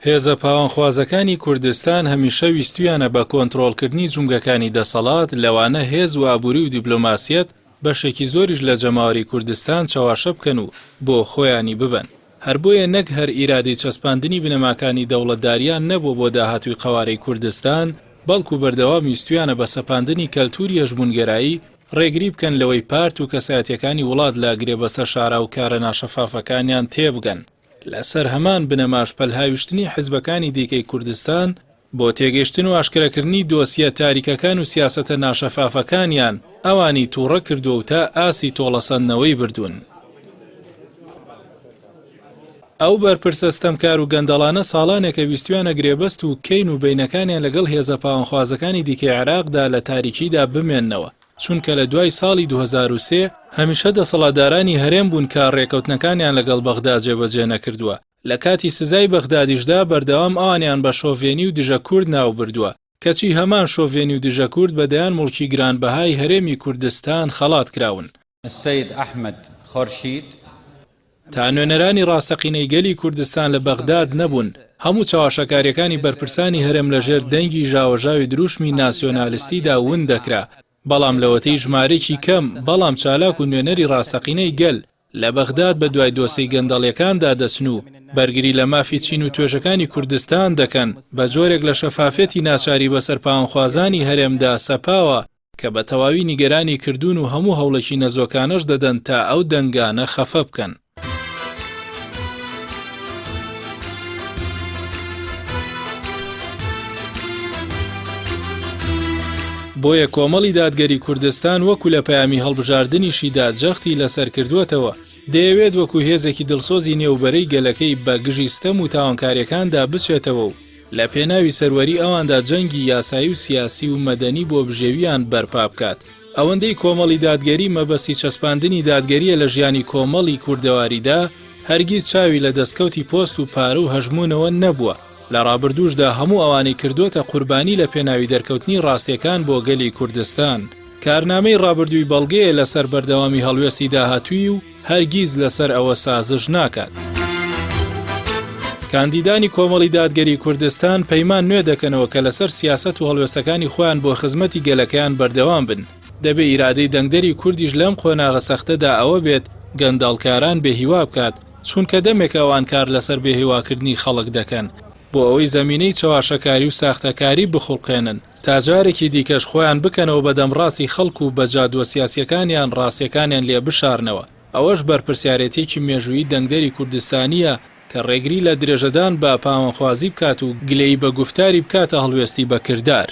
هێزە پاوانخوازەکانی کوردستان هەمیشە ویستویانە بە کۆنتڕۆڵکردنی جومگەکانی دەسەڵات لەوانە هێز و ئابووری و دیپلۆماسیەت بەشێکی زۆریش لە جەماوەری کوردستان چاواشە بکەن و بۆ خۆیانی ببن. هەر بۆیە نەک هەر ئیرادەی چەسپاندنی بنەماکانی دەوڵەتداریان نەبوو بۆ داهاتووی قەوارەی کوردستان، بەڵکو بەردەوام ویستویانە بە سەپاندنی کەلتوری هەژمونگەرایی ڕێگری بکەن لەوەی پارت و کەسایەتیەکانی وڵات لە گرێبەستە شارا و کارە ناشەفافەکانیان تێبگەن. لەسەر هەمان بنەماش پەلهاویشتنی حیزبەکانی دیکەی کوردستان بۆ تێگەیشتن و ئاشکرەکردنی دۆسیە تاریکەکان و سیاسەتە ناشەفافەکانیان ئەوانی تووڕە کردو و تا ئاسی تۆڵەسەندنەوەی بردوون. ئەو بەرپرسەستەمکار و گەندەڵانە ساڵانێکە ویستویانە گرێبەست و کەین و بینەکانیان لەگەڵ هێزە پاوانخوازەکانی دیکەی عێراقدا لە تاریکیدا بمێننەوە، چونکە لە دوای ساڵی 2003 هەمیشە دەسەڵاتدارانی هەرێم بوون کە ڕێکەوتنەکانیان لەگەڵ بەغدا جێبەجێ نەکردووە. لە کاتی سزای بەغدادیشدا بەردەوام ئەوانیان بە شۆڤێنی و دژە کورد ناو بردووە، کەچی هەمان شۆڤێنی و دژە کورد بەدەیان موڵکی گرانبەهای هەرێمی کوردستان خەڵات کراون. السید ئەحمەد خۆرشید تا نوێنەرانی ڕاستەقینەی گەلی کوردستان لە بەغداد نەبوون، هەموو چاواشەکاریەکانی بەرپرسانی هەرێم لەژێر دەنگی ژاوەژاوی دروشمی ناسیۆنالیستیدا ون دەکرا. بەڵام لەوەتەی ژمارەی کەم بەڵام چالاک و نوێنەری ڕاستەقینەی گەل لە بەغداد بە دوای دۆسەی گەندەڵیەکاندا دەچن و بەرگری لە مافی چین و توێژەکانی کوردستان دەکەن، بە جۆرێک لە شەفافێتی ناچاری بەسەر پاوانخوازانی هەرێمدا سەپاوە کە بە تەواوی نیگەرانی کردوون و هەموو هەوڵێکی نەزۆکانەش دەدەن تا ئەو دەنگانە خەفە بکەن. بۆیە کۆمەڵی دادگەری کوردستان وەکو لە پەیامی هەڵبژاردنیشیدا جەختی لەسەر کردووەتەوە، دەیەوێت وەکو هێزێکی دڵسۆزی نێوبەرەی گەلەکەی بە گژی ستەم و تاوانکاریەکاندا بچێتەوە و لە پێناوی سەروەری ئەواندا جەنگی یاسایی و سیاسی و مەدەنی بۆ بژێویان بەرپا بکات. ئەوەندەی کۆمەڵی دادگەری مەبەستی چەسپاندنی دادگەریە لە ژیانی کۆمەڵی کوردەواریدا هەرگیز چاوی لە دەستکەوتی پۆست و پارە و هەژمونەوە نەبووە. لە ڕابردووشدا هەموو ئەوانەی کردوتە قوربانی لە پێناوی دەرکەوتنی ڕاستیەکان بۆ گەلی کوردستان. کارنامەی ڕابردووی بەڵگەیە لەسەر بەردەوامی هەڵوێستی داهاتووی و هەرگیز لەسەر ئەوە سازش ناکات. کاندیدانی کۆمەڵی دادگەری کوردستان پەیمان نوێ دەکەنەوە کە لەسەر سیاسەت و هەڵوێستەکانی خۆیان بۆ خزمەتی گەلەکەیان بەردەوام بن. دەبێ ئیرادەی دەنگدەری کوردیش لەم قۆناغە سەختەدا ئەوە بێت گەنداڵکاران بێهیوا بکات، چونکە دەمێک ئەوان کار لەسەر بێهیواکردنی خەڵک دەکەن بۆ ئەوەی زەمینەی چاواشەکاری و ساختەکاری بخوڵقێنن، تا جارێکی دیکەش خۆیان بکەنەوە بەدەم ڕاستی خەڵک و بە جادووە سیاسیەکانیان ڕاستیەکانیان لێ بشارنەوە. ئەوەش بەرپرسیارەتێکی مێژووی دەنگدەری کوردستانیە کە ڕێگری لە درێژەدان بە پاوانخوازی بکات و گلەی بە گوفتاری بکاتە هەڵوێستی بەکردار.